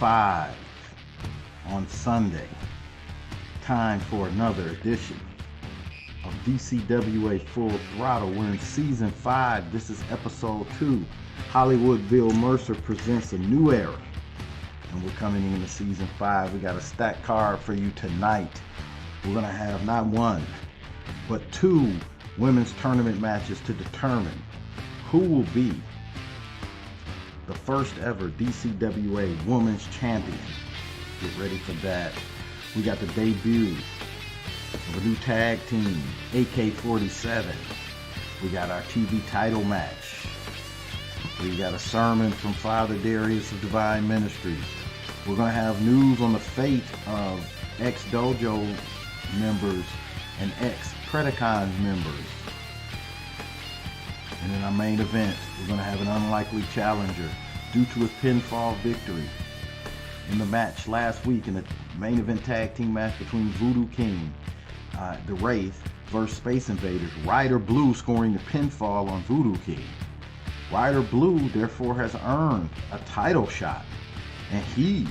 5 on Sunday. Time for another edition of DCWA Full Throttle. We're in season 5. This is episode 2. Hollywoodville Mercer presents a new era. And we're coming into season 5. We got a stacked card for you tonight. We're going to have not one, but 2 women's tournament matches to determine who will be the first ever DCWA Women's Champion. Get ready for that. We got the debut of a new tag team, AK-47. We got our TV title match. We got a sermon from Father Darius of Divine Ministries. We're going to have news on the fate of X-Dojo members and Predicons members. And in our main event, we're going to have an unlikely challenger due to his pinfall victory in the match last week in the main event tag team match between Voodoo King, the Wraith, versus Space Invaders. Ryder Blue scoring the pinfall on Voodoo King. Ryder Blue therefore has earned a title shot, and he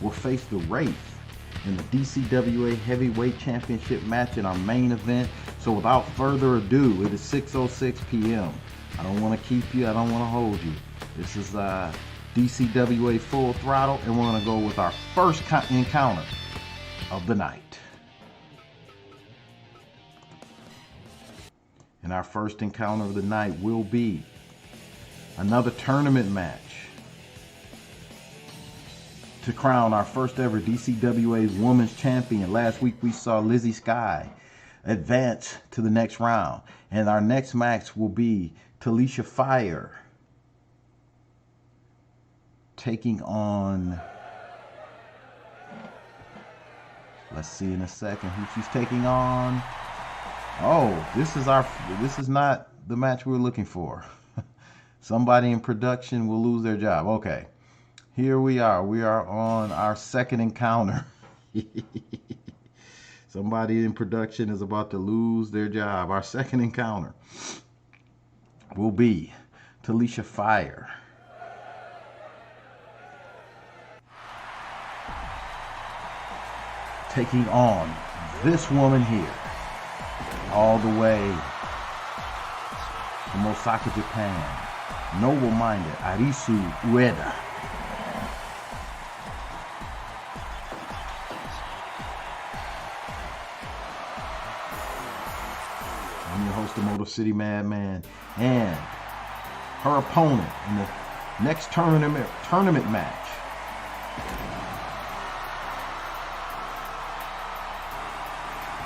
will face the Wraith in the DCWA Heavyweight Championship match in our main event. So without further ado, it is 6:06 p.m. I don't want to keep you. I don't want to hold you. This is DCWA Full Throttle, and we're going to go with our first encounter of the night. And our first encounter of the night will be another tournament match to crown our first ever DCWA Women's Champion. Last week we saw Lizzie Sky advance to the next round, and our next match will be Talisha Fire taking on, let's see in a second who she's taking on. Oh, this is not the match we're looking for. Somebody in production will lose their job. Okay, here we are. We are on our second encounter. Somebody in production is about to lose their job. Our second encounter will be Talisha Fire taking on this woman here, all the way from Osaka, Japan, noble-minded Arisu Ueda. I'm your host, the Motor City Madman, and her opponent in the next tournament match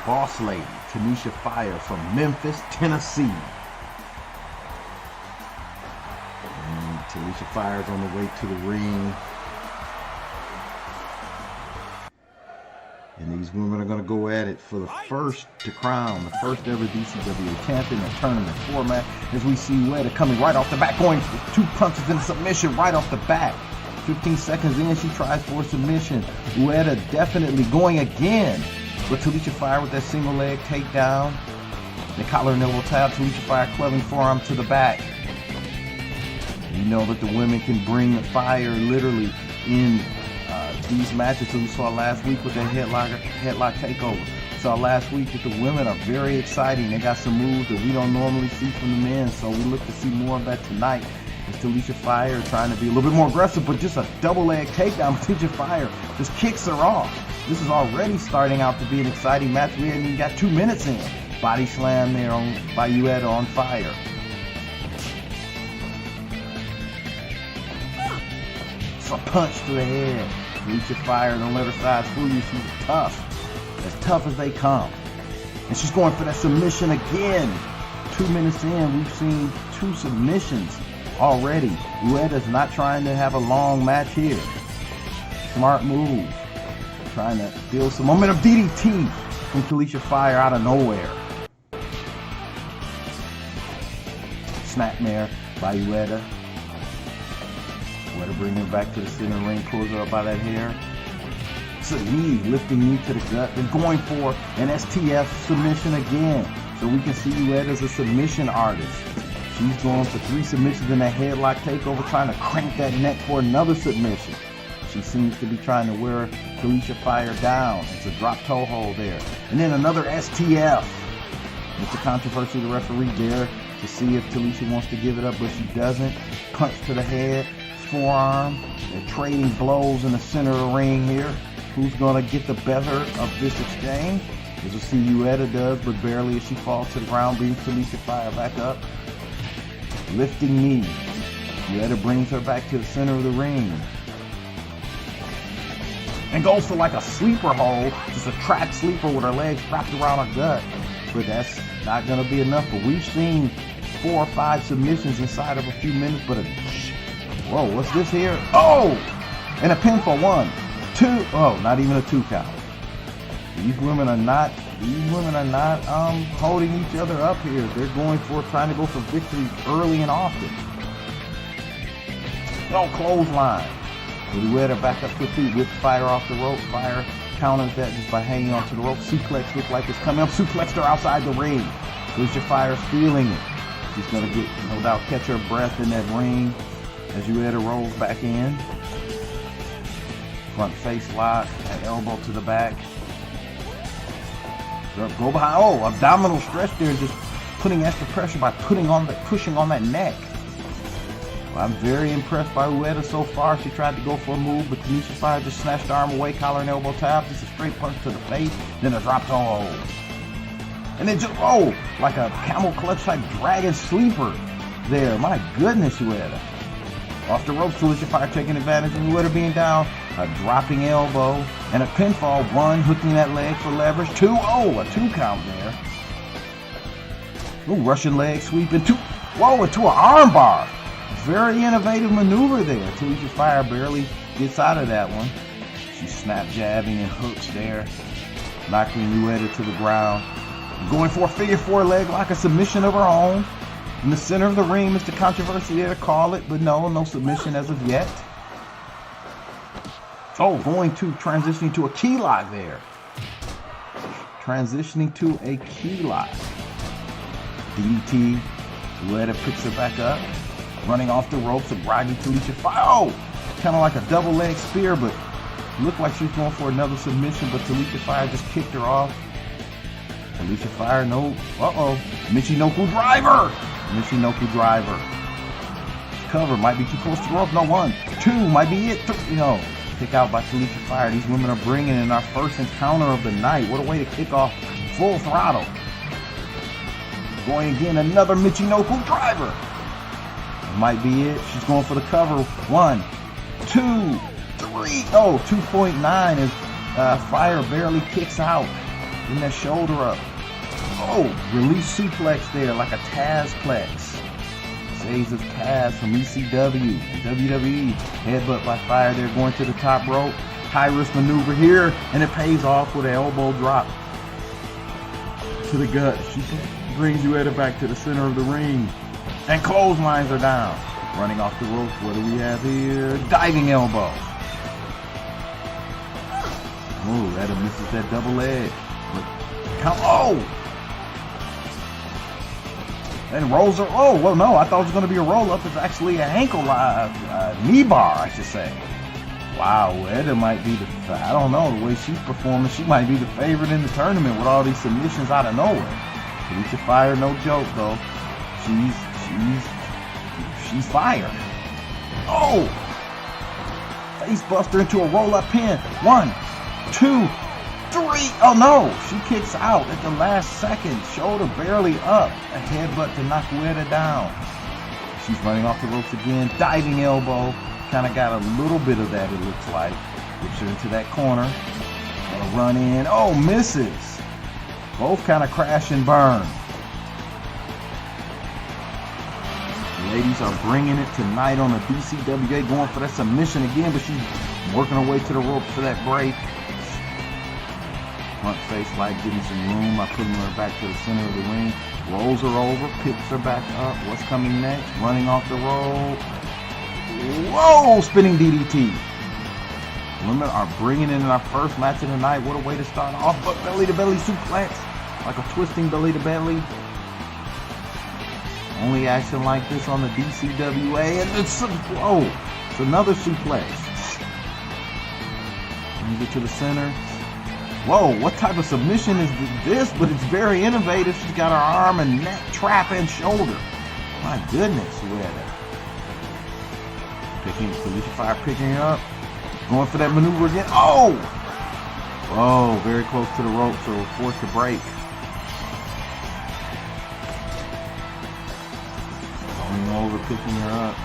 Boss Lady Tanisha Fire from Memphis, Tennessee. And Tanisha Fire's on the way to the ring. And these women are going to go at it for the first to crown the first ever DCWA champion in tournament format. As we see Ueda coming right off the bat, going for 2 punches in submission right off the bat. 15 seconds in, she tries for a submission. Ueda definitely going again. But Talisha Fire with that single leg takedown. The collar and elbow tap. Talisha Fire clubbing forearm to the back. You know that the women can bring the fire literally in these matches that we saw last week with that headlock takeover. We saw last week that the women are very exciting. They got some moves that we don't normally see from the men, so we look to see more of that tonight. As Talisha Fire trying to be a little bit more aggressive, but just a double leg takedown. Talisha Fire just kicks her off. This is already starting out to be an exciting match. We haven't even got 2 minutes in. Body slam there by Ueda on Fire. It's a punch to the head. Talisha Fire, don't let her size fool you. She's tough as they come. And she's going for that submission again. 2 minutes in, we've seen 2 submissions already. Ueda's not trying to have a long match here. Smart move. Trying to build some momentum. DDT from Talisha Fire out of nowhere. Snapmare by Ueda. Ueda bringing it back to the center ring, pulls her up by that hair. It's a knee, lifting knee to the gut. They're going for an STF submission again. So we can see Ueda's a submission artist. She's going for 3 submissions in that headlock takeover, trying to crank that neck for another submission. She seems to be trying to wear Talisha Fire down. It's a drop toe hold there. And then another STF. It's a controversy, the referee there to see if Talisha wants to give it up, but she doesn't. Punch to the head, forearm. They're trading blows in the center of the ring here. Who's going to get the better of this exchange? As we'll see, Hayato does, but barely as she falls to the ground, brings Talisha Fire back up. Lifting knee. Hayato brings her back to the center of the ring. And goes for like a sleeper hold, just a track sleeper with her legs wrapped around her gut. But that's not going to be enough. But we've seen 4 or 5 submissions inside of a few minutes. But whoa, what's this here? Oh! And a pin for 1, 2. Oh, not even a 2 count. These women are not holding each other up here. They're trying to go for victory early and often. No clothesline. Hayato back up to her feet, whip Fire off the rope. Fire counters that just by hanging onto the rope. Suplex looks like it's coming up. Suplexed her outside the ring. Talisha Fire's feeling it. She's going to get, no doubt, catch her breath in that ring as Hayato rolls back in. Front face lock, that elbow to the back. Go behind. Oh, abdominal stretch there, just putting extra pressure by pushing on that neck. Well, I'm very impressed by Hayato so far. She tried to go for a move, but Talisha Fire just snatched the arm away, collar and elbow tap. Just a straight punch to the face, then a drop toe hold. And then just, like a camel clutch type dragon sleeper there. My goodness, Hayato. Off the ropes, Talisha Fire taking advantage of Hayato being down. A dropping elbow and a pinfall. 1, hooking that leg for leverage. 2, a 2 count there. Ooh, Russian leg sweeping. 2, into an arm bar. Very innovative maneuver there. Talisha Fire barely gets out of that one. She's snap jabbing and hooks there, knocking Hayato to the ground. Going for a figure 4 leg like a submission of her own. In the center of the ring, Mr. Controversy there to call it, but no submission as of yet. Transitioning to a key lock there. Transitioning to a key lock. DDT. Hayato picks her back up. Running off the ropes, a grinding Talisha Fire. Kind of like a double leg spear, but looked like she was going for another submission, but Talisha Fire just kicked her off. Talisha Fire, Michinoku driver. Michinoku driver. Cover, might be too close to the rope. No, 1, 2, might be it. Kick out by Talisha Fire. These women are bringing in our first encounter of the night. What a way to kick off full throttle. Going again, another Michinoku driver. Might be it. She's going for the cover. 1, 2, 3. 2.9 as Fire barely kicks out. In that shoulder up. Release suplex there like a Tazplex. Saves of Taz from ECW. WWE. Headbutt by Fire there, going to the top rope. High risk maneuver here, and it pays off with an elbow drop to the gut. She brings Hayato back to the center of the ring. And clotheslines are down. Running off the ropes. What do we have here? Diving elbow. That misses that double leg. Count. And rolls her. I thought it was going to be a roll up. It's actually an ankle knee bar, I should say. Wow, Hayato might be I don't know, the way she's performing, she might be the favorite in the tournament with all these submissions out of nowhere. Talisha Fire, no joke though. She's fire. Face buster into a roll up pin. 1, 2, 3. She kicks out at the last second. Shoulder barely up. A headbutt to knock Hayato down. She's running off the ropes again. Diving elbow. Kind of got a little bit of that, it looks like. Puts her into that corner. Gonna run in. Misses. Both kind of crash and burn. The ladies are bringing it tonight on the DCWA. Going for that submission again, but she's working her way to the ropes for that break. Front face like getting some room. I putting her back to the center of the ring. Rolls her over, picks her back up. What's coming next? Running off the rope. Spinning DDT. Women are bringing in our first match of the night. What a way to start off. But belly to belly suplex. Like a twisting belly to belly. Only action like this on the DCWA. And it's another suplex. Move it to the center. Whoa, what type of submission is this? But it's very innovative. She's got her arm and neck, trap, and shoulder. My goodness, Ryder. Talisha Fire picking her up. Going for that maneuver again. Oh! Oh, very close to the rope, so forced to break. Going over, picking her up.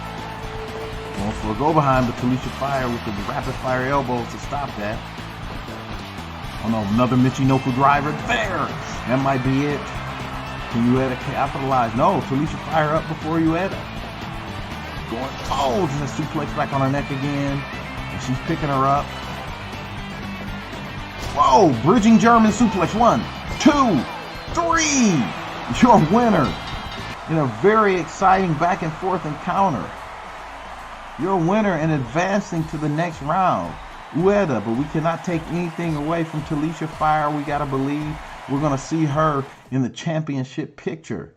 Going for a go behind, but Talisha Fire with the rapid fire elbows to stop that. Oh no, another Michinoku driver there. That might be it. Can Ueda capitalize? No, Talisha Fire up before Ueda. Going, oh, just a suplex back on her neck again. And she's picking her up. Whoa, bridging German suplex. 1, 2, 3. Your winner in a very exciting back and forth encounter. Your winner and advancing to the next round. Ueda, but we cannot take anything away from Talisha Fire. We got to believe we're going to see her in the championship picture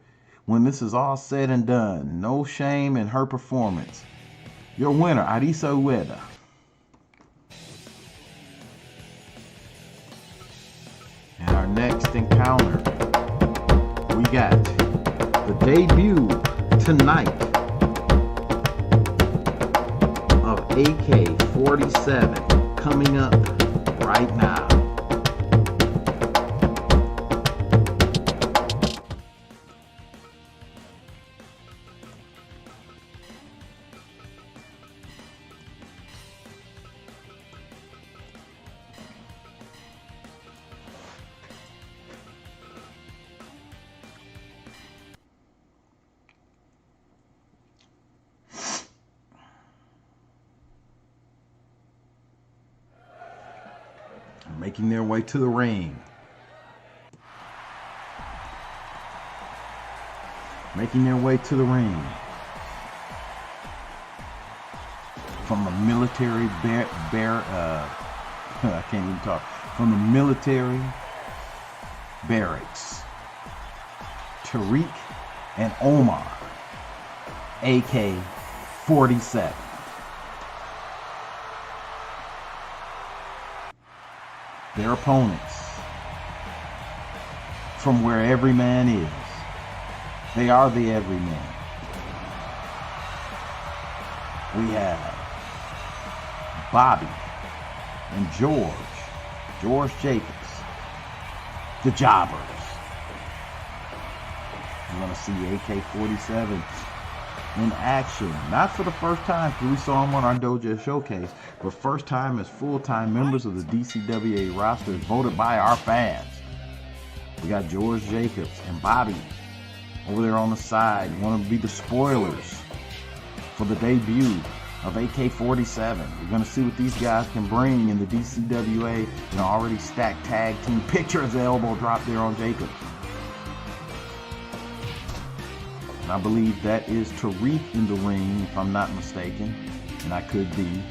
when this is all said and done. No shame in her performance. Your winner, Arisa Ueda. And our next encounter, we got the debut tonight of AK-47 coming up right now. Making their way to the ring. Making their way to the ring. From the military I can't even talk. From the military barracks. Tariq and Omar. AK-47. Their opponents, from where every man is. They are the everyman. We have Bobby and George Jacobs, the Jobbers. We're going to see AK-47 in action, not for the first time, because we saw him on our Dojo Showcase, but first time as full-time members of the DCWA roster voted by our fans. We got George Jacobs and Bobby over there on the side, want to be the spoilers for the debut of AK-47. We're going to see what these guys can bring in the DCWA, an already stacked tag team. Picture of the elbow drop there on Jacobs. And I believe that is Tariq in the ring, if I'm not mistaken. And I could be.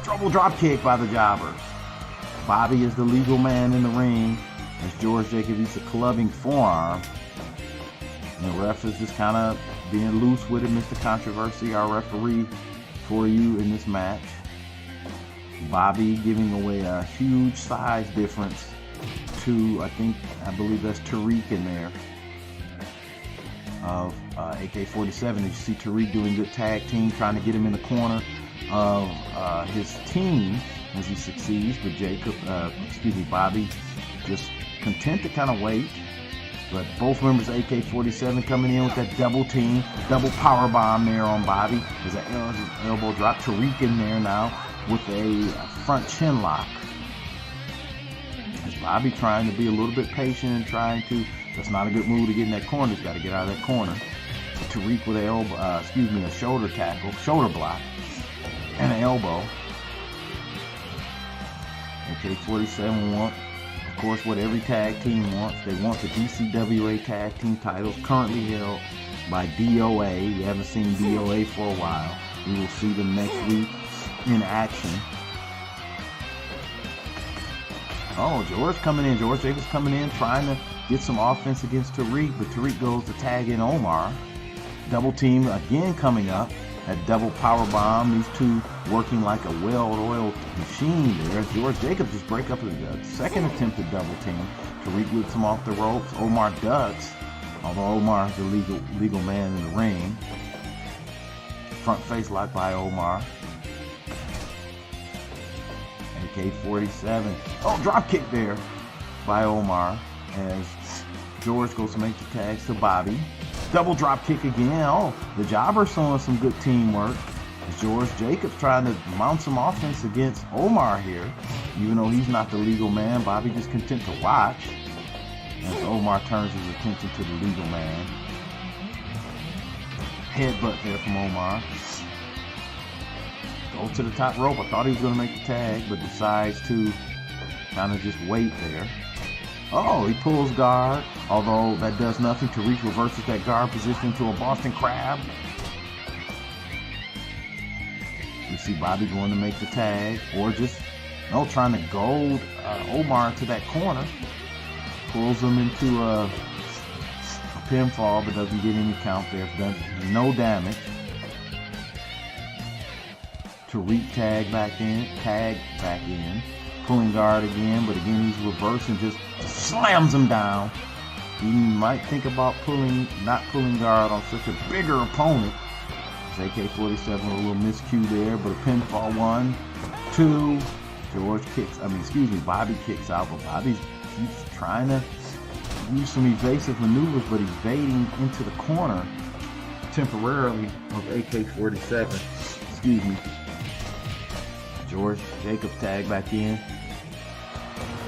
Trouble drop kick by the Jobbers. Bobby is the legal man in the ring as George Jacobs uses a clubbing forearm. And the ref is just kind of being loose with it. Mr. Controversy, our referee for you in this match. Bobby giving away a huge size difference to, I believe that's Tariq in there. Of AK-47. You see Tariq doing good tag team, trying to get him in the corner of his team as he succeeds, but Bobby just content to kind of wait. But both members of AK-47 coming in with that double team, double power bomb there on Bobby. There's an elbow drop. Tariq in there now with a front chin lock. As Bobby trying to be a little bit patient and trying to. That's not a good move to get in that corner. He's got to get out of that corner. Tariq with a shoulder tackle, shoulder block, and an elbow. AK-47 want, of course, what every tag team wants. They want the DCWA tag team titles, currently held by D.O.A. We haven't seen D.O.A. for a while. We will see them next week in action. Oh, George Jacobs coming in, trying to get some offense against Tariq, but Tariq goes to tag in Omar. Double team again coming up. That double power bomb. These two working like a well-oiled machine there. George Jacobs just break up a second attempted double team. Tariq whips him off the ropes. Omar ducks, although Omar is the legal man in the ring. Front face lock by Omar. AK-47. Oh, drop kick there by Omar as George goes to make the tags to Bobby. Double drop kick again. Oh, the jobber's showing some good teamwork. George Jacobs trying to mount some offense against Omar here. Even though he's not the legal man, Bobby just content to watch. As Omar turns his attention to the legal man. Headbutt there from Omar. Go to the top rope. I thought he was going to make the tag, but decides to kind of just wait there. Oh, he pulls guard, although that does nothing. Tariq reverses that guard position to a Boston Crab. You see Bobby going to make the tag, or just, trying to goad Omar to that corner. Pulls him into a pinfall, but doesn't get any count there. Does no damage. Tariq tag back in. Pulling guard again, but again he's reversing, just slams him down. You might think about not pulling guard on such a bigger opponent. It's AK-47 a little miscue there, but a pinfall 1, 2. Bobby kicks out, but Bobby's trying to use some evasive maneuvers, but he's baiting into the corner temporarily of AK-47. George Jacobs tag back in.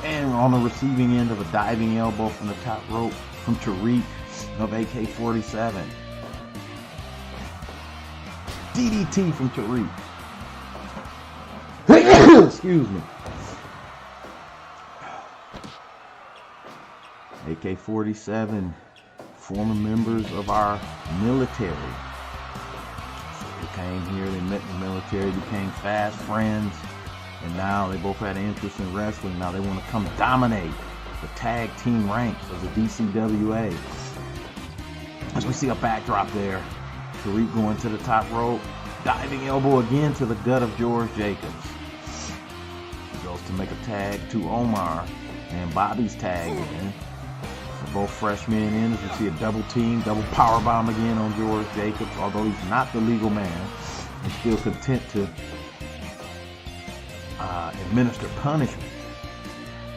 And on the receiving end of a diving elbow from the top rope from Tariq of AK-47. DDT from Tariq. Excuse me. AK-47, former members of our military. They came here, they met in the military, became fast friends, and now they both had an interest in wrestling. Now they want to come dominate the tag team ranks of the DCWA. As we see a backdrop there, Tariq going to the top rope, diving elbow again to the gut of George Jacobs. He goes to make a tag to Omar, and Bobby's tag in. So both freshmen in, as we see a double team, double power bomb again on George Jacobs. Although he's not the legal man, he's still content to administer punishment.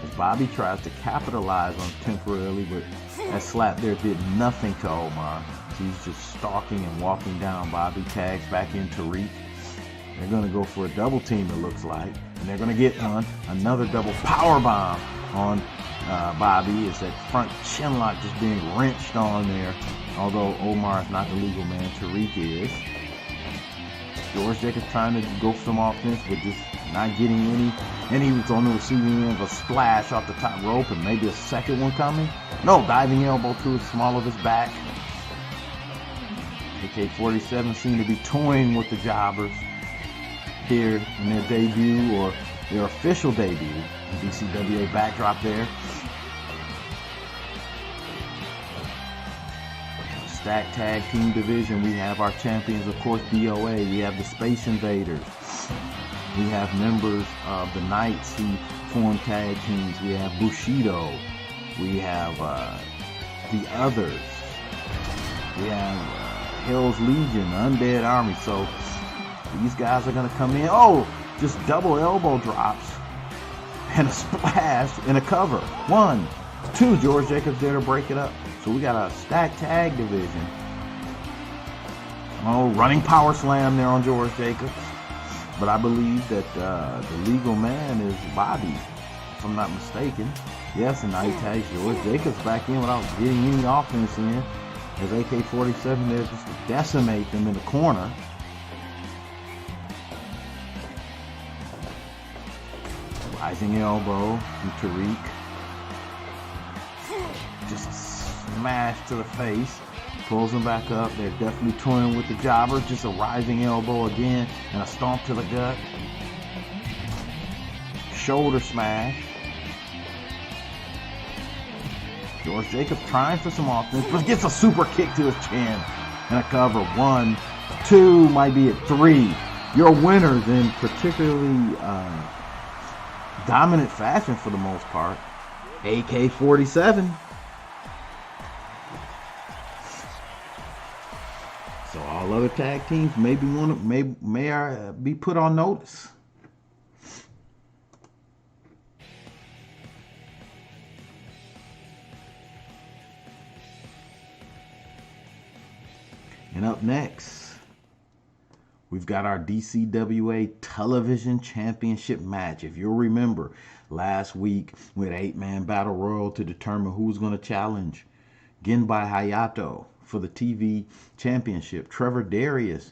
As Bobby tries to capitalize on it temporarily, but that slap there did nothing to Omar. He's just stalking and walking down. Bobby tags back in Tariq. They're going to go for a double team, it looks like, and they're going to get one. Another double power bomb on Bobby. Is that front chin lock just being wrenched on there, although Omar is not the legal man, Tariq is. George Jacobs trying to go for some offense, but just not getting any. And he was on the receiving end of a splash off the top rope, and maybe a second one coming. No, diving elbow to the small of his back. AK-47 seem to be toying with the jobbers here in their debut, or their official debut. DCWA backdrop there. Stack tag team division, we have our champions, of course, D.O.A. We have the Space Invaders. We have members of the Knights who form tag teams. We have Bushido. We have the Others. We have Hell's Legion, Undead Army. So these guys are going to come in. Oh, just double elbow drops and a splash and a cover. 1, 2. George Jacobs there to break it up. So we got a stacked tag division. Oh, running power slam there on George Jacobs. But I believe that the legal man is Bobby, if I'm not mistaken. Yes, and now he tags George Jacobs back in without getting any offense in. As AK-47 there just to decimate them in the corner. Rising elbow from Tariq. Just smash to the face. Pulls him back up. They're definitely toying with the jobbers. Just a rising elbow again and a stomp to the gut. Shoulder smash. George Jacobs trying for some offense, but gets a super kick to his chin and a cover. 1, 2, might be at 3. Your winners in particularly dominant fashion for the most part. AK-47. So all other tag teams may be put on notice. And up next, we've got our DCWA Television Championship match. If you'll remember, last week we had an 8-man battle royal to determine who's going to challenge Genbai Hayato for the TV championship. Trevor Darius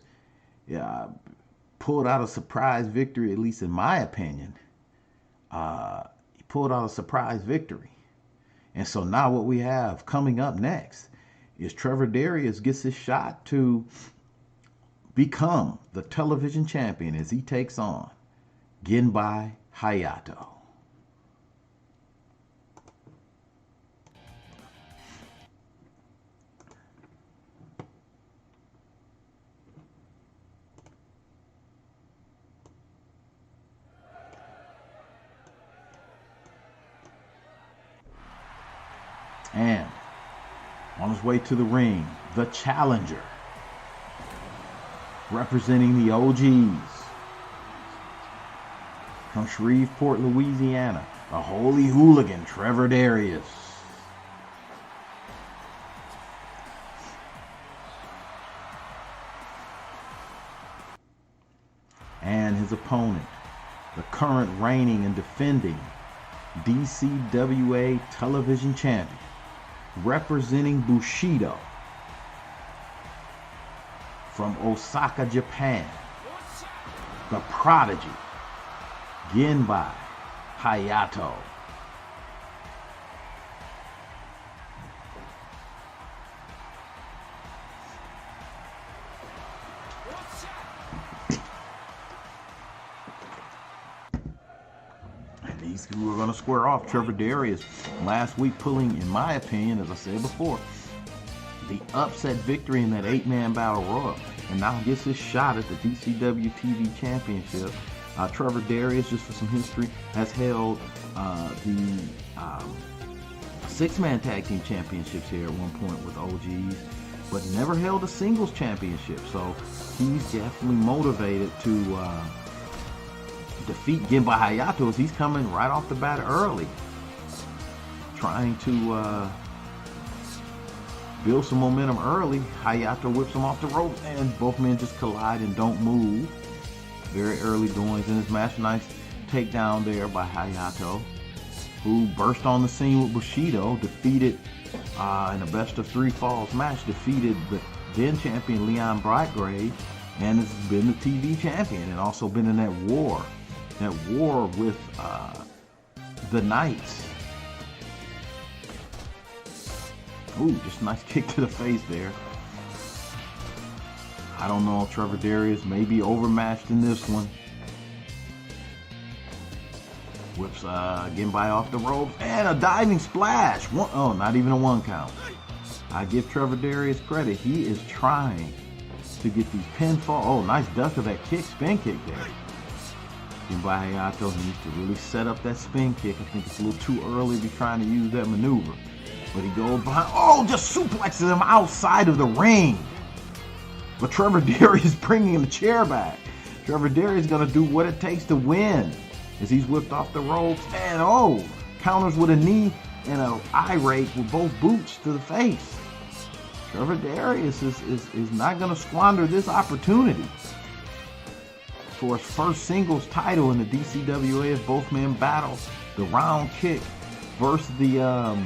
pulled out a surprise victory, at least in my opinion. He pulled out a surprise victory. And so now what we have coming up next is Trevor Darius gets his shot to become the television champion as he takes on Genbai Hayato. And on his way to the ring, the challenger, representing the OGs from Shreveport, Louisiana, the Holy Hooligan, Trevor Darius. And his opponent, the current reigning and defending DCWA Television Champion, representing Bushido from Osaka, Japan, the Prodigy, Genbai Hayato. These two are going to square off. Trevor Darius last week pulling, in my opinion, as I said before, the upset victory in that 8-man battle royal, and now gets his shot at the DCW TV Championship. Trevor Darius, just for some history, has held the 6-man tag team championships here at one point with OGs, but never held a singles championship. So he's definitely motivated to defeat Genbai Hayato as he's coming right off the bat early, trying to build some momentum early. Hayato whips him off the ropes, and both men just collide and don't move. Very early goings in this match. Nice takedown there by Hayato, who burst on the scene with Bushido, defeated in a best-of-3 falls match, defeated the then champion Leon Brightgrave, and has been the TV champion, and also been in that war with the Knights. Ooh, just a nice kick to the face there. I don't know if Trevor Darius may be overmatched in this one. Whips Genbai off the ropes, and a diving splash. Oh, not even a 1 count. I give Trevor Darius credit. He is trying to get these pinfall. Oh, nice duck of that spin kick there. Genbai Hayato needs to really set up that spin kick. I think it's a little too early to be trying to use that maneuver. But he goes behind. Oh, just suplexes him outside of the ring. But Trevor Darius bringing the chair back. Trevor Darius is going to do what it takes to win as he's whipped off the ropes. And counters with a knee and an eye rake with both boots to the face. Trevor Darius is not going to squander this opportunity for his first singles title in the DCWA as both men battle the round kick versus the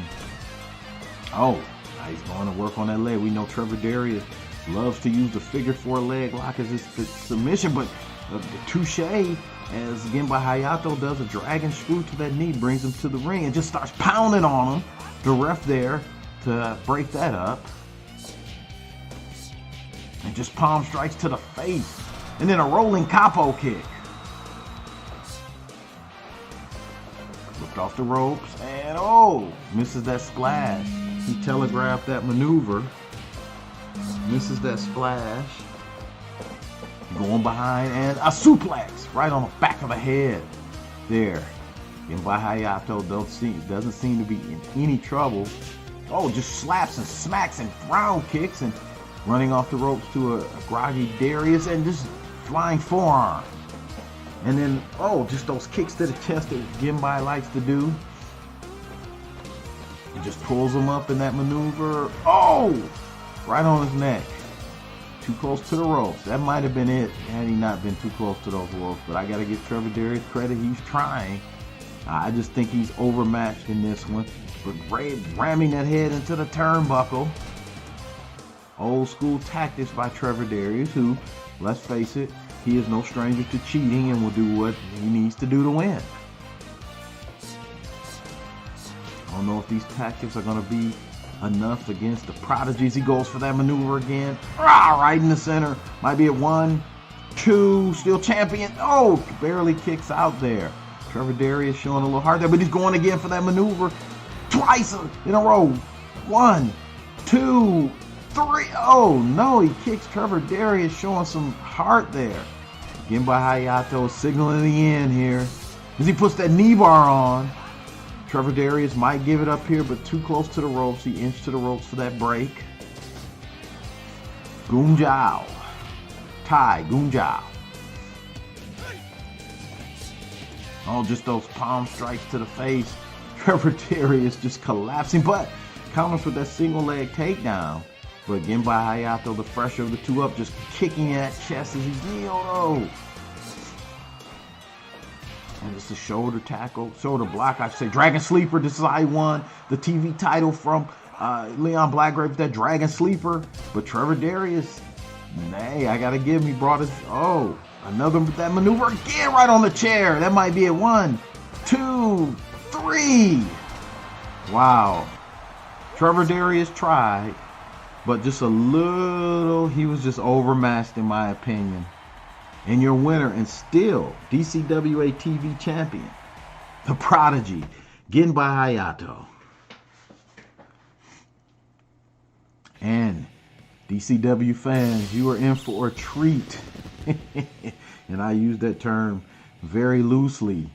he's going to work on that leg. We know Trevor Darius loves to use the figure 4 leg lock as his submission, but the touche as Genbai Hayato does a dragon screw to that knee, brings him to the ring and just starts pounding on him. The ref there to break that up, and just palm strikes to the face. And then a rolling capo kick. Whipped off the ropes, and misses that splash. He telegraphed that maneuver. Misses that splash. Going behind and a suplex right on the back of the head there. Genbai Hayato doesn't seem to be in any trouble. Oh, just slaps and smacks and round kicks and running off the ropes to a groggy Darius and just flying forearm. And then, oh, just those kicks to the chest that Genbai likes to do. He just pulls him up in that maneuver. Oh, right on his neck. Too close to the ropes. That might have been it had he not been too close to those ropes. But I got to give Trevor Darius credit. He's trying. I just think he's overmatched in this one. But ramming that head into the turnbuckle. Old school tactics by Trevor Darius, who, let's face it, he is no stranger to cheating and will do what he needs to do to win. I don't know if these tactics are going to be enough against the prodigies. He goes for that maneuver again. Right in the center. Might be at 1, 2, still champion. Oh, barely kicks out there. Trevor Darius showing a little heart there, but he's going again for that maneuver. Twice in a row. 1, 2, 3. Oh, no, he kicks Trevor Darius, showing some heart there. Genbai Hayato signaling the end here as he puts that knee bar on. Trevor Darius might give it up here, but too close to the ropes. He inched to the ropes for that break. Gunjao. Tai Gunjao. Oh, just those palm strikes to the face. Trevor Darius just collapsing, but counters with that single leg takedown. But Genbai Hayato, the fresher of the two up, just kicking at chest as he's knee. Oh no. And it's a shoulder tackle, shoulder block, I should say. Dragon Sleeper, this is how he won the TV title from Leon Blackgrave with that Dragon Sleeper. But Trevor Darius, nay, I gotta give him, he brought his, oh, another, that maneuver again right on the chair. That might be a 1, 2, 3. Wow. Trevor Darius tried, but just a little, he was just overmatched in my opinion. And your winner and still DCWA TV champion, the prodigy, Genbai Hayato. And DCW fans, you are in for a treat. And I use that term very loosely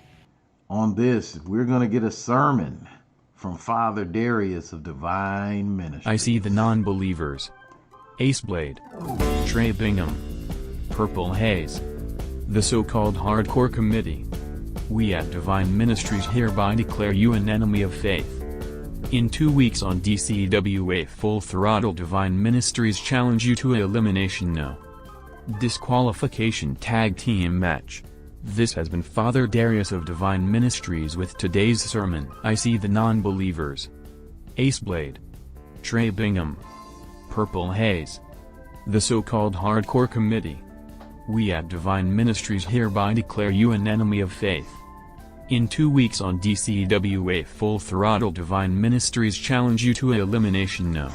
on this. We're going to get a sermon from Father Darius of Divine Ministries. I see the non-believers. Ace Blade. Trey Bingham. Purple Haze. The so-called Hardcore Committee. We at Divine Ministries hereby declare you an enemy of faith. In 2 weeks on DCWA Full Throttle, Divine Ministries challenge you to an elimination no disqualification tag team match. This has been Father Darius of Divine Ministries with today's sermon. I see the non-believers. Ace Blade. Trey Bingham. Purple Haze. The so-called Hardcore Committee. We at Divine Ministries hereby declare you an enemy of faith. In 2 weeks on DCWA Full Throttle, Divine Ministries challenge you to an elimination no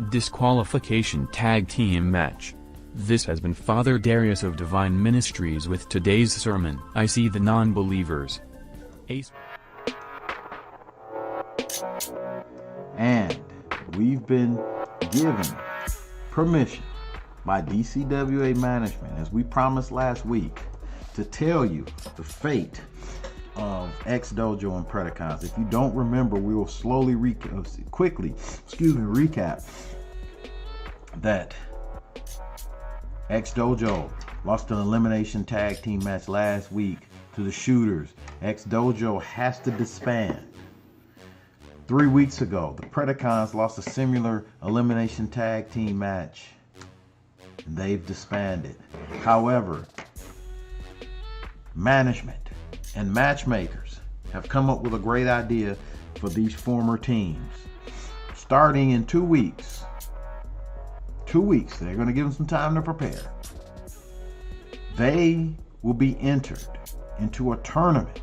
disqualification tag team match. This has been Father Darius of Divine Ministries with today's sermon. I see the non-believers. Ace. And we've been given permission by DCWA management, as we promised last week, to tell you the fate of X-Dojo and Predicons. If you don't remember, we will slowly quickly recap that X-Dojo lost an elimination tag team match last week to the Shooters. X-Dojo has to disband. 3 weeks ago, the Predicons lost a similar elimination tag team match. They've disbanded. However, management and matchmakers have come up with a great idea for these former teams. Starting in 2 weeks. 2 weeks, they're going to give them some time to prepare. They will be entered into a tournament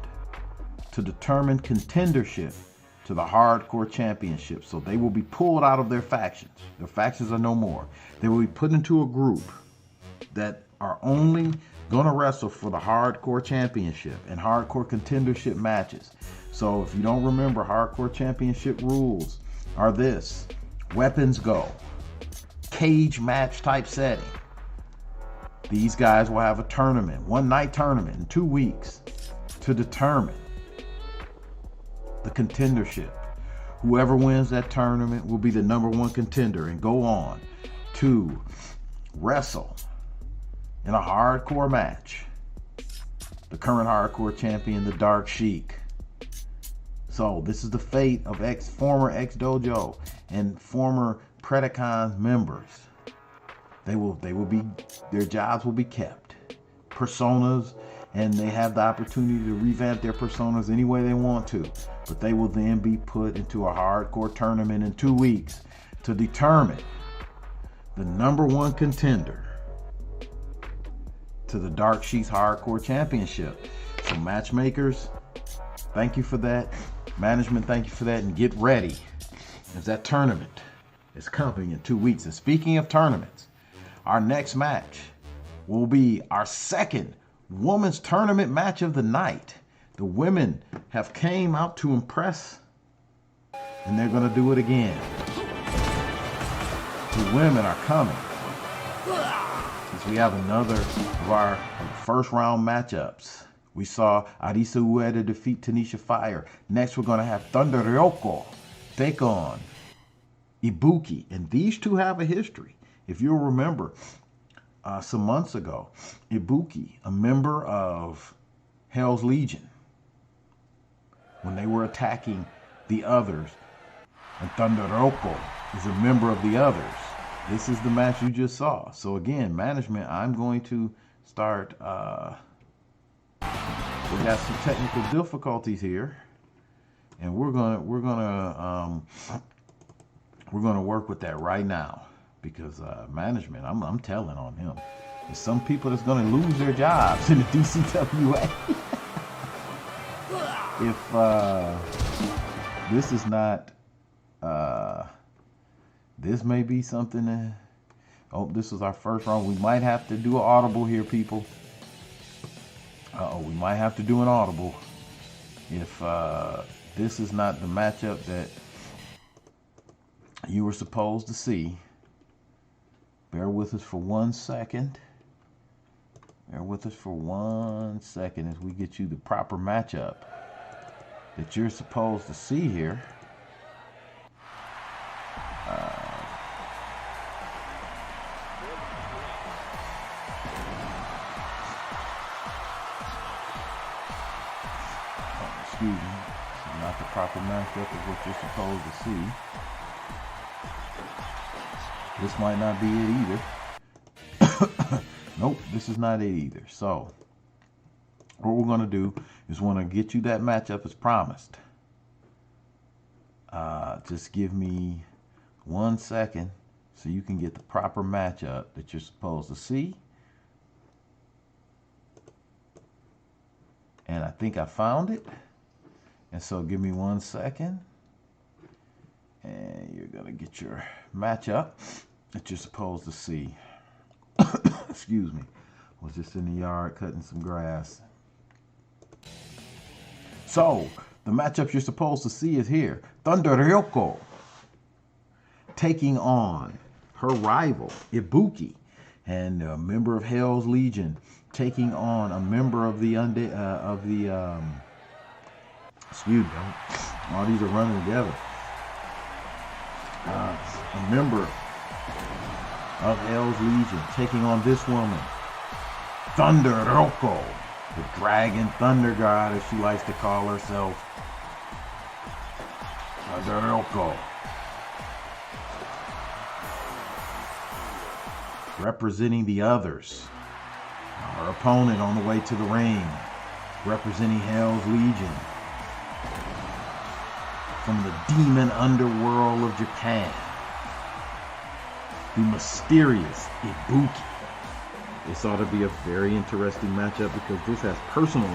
to determine contendership to the Hardcore Championship. So they will be pulled out of their factions. Their factions are no more. They will be put into a group that are only going to wrestle for the Hardcore Championship and Hardcore Contendership matches. So if you don't remember, Hardcore Championship rules are this: weapons go, cage match type setting, These guys will have a tournament, one-night tournament in 2 weeks to determine the contendership. Whoever wins that tournament will be the number one contender and go on to wrestle in a hardcore match the current hardcore champion, the Dark Sheik. So this is the fate of former X-Dojo and former Predicons members. Their jobs will be kept. Personas, and they have the opportunity to revamp their personas any way they want to. But they will then be put into a hardcore tournament in 2 weeks to determine the number one contender to the Dark Sheik's Hardcore Championship. So matchmakers, thank you for that. Management, thank you for that. And get ready, as that tournament is coming in 2 weeks. And speaking of tournaments, our next match will be our second women's tournament match of the night. The women have came out to impress, and they're going to do it again. The women are coming. As we have another of our first round matchups. We saw DCWA defeat Tanisha Fire. Next, we're going to have Thunder Ryoko take on Ibuki. And these two have a history. If you'll remember, some months ago, Ibuki, a member of Hell's Legion, when they were attacking the others, and Thunder Ryoko is a member of the others. This is the match you just saw. So again, management, I'm going to start. We got some technical difficulties here, and we're gonna work with that right now, because management, I'm telling on him. There's some people that's gonna lose their jobs in the DCWA. If this is not. This may be something that, this is our first round. We might have to do an audible here, people. We might have to do an audible if this is not the matchup that you were supposed to see. Bear with us for 1 second. Bear with us for 1 second as we get you the proper matchup that you're supposed to see here. Excuse me, this is not the proper matchup of what you're supposed to see. This might not be it either. Nope, this is not it either. So, what we're going to do is want to get you that matchup as promised. Just give me 1 second so you can get the proper matchup that you're supposed to see. And I think I found it. And so give me 1 second. And you're going to get your matchup that you're supposed to see. Excuse me. I was just in the yard cutting some grass. So, the matchup you're supposed to see is here. Thunder Ryoko taking on her rival, Ibuki. And a member of Hell's Legion taking on a member of the excuse me, all these are running together. A member of Hell's Legion taking on this woman, Thunder Ryoko, the Dragon Thunder God, as she likes to call herself. Thunder Ryoko. Representing the others. Her opponent on the way to the ring, representing Hell's Legion. From the demon underworld of Japan, the mysterious Ibuki. This ought to be a very interesting matchup because this has personal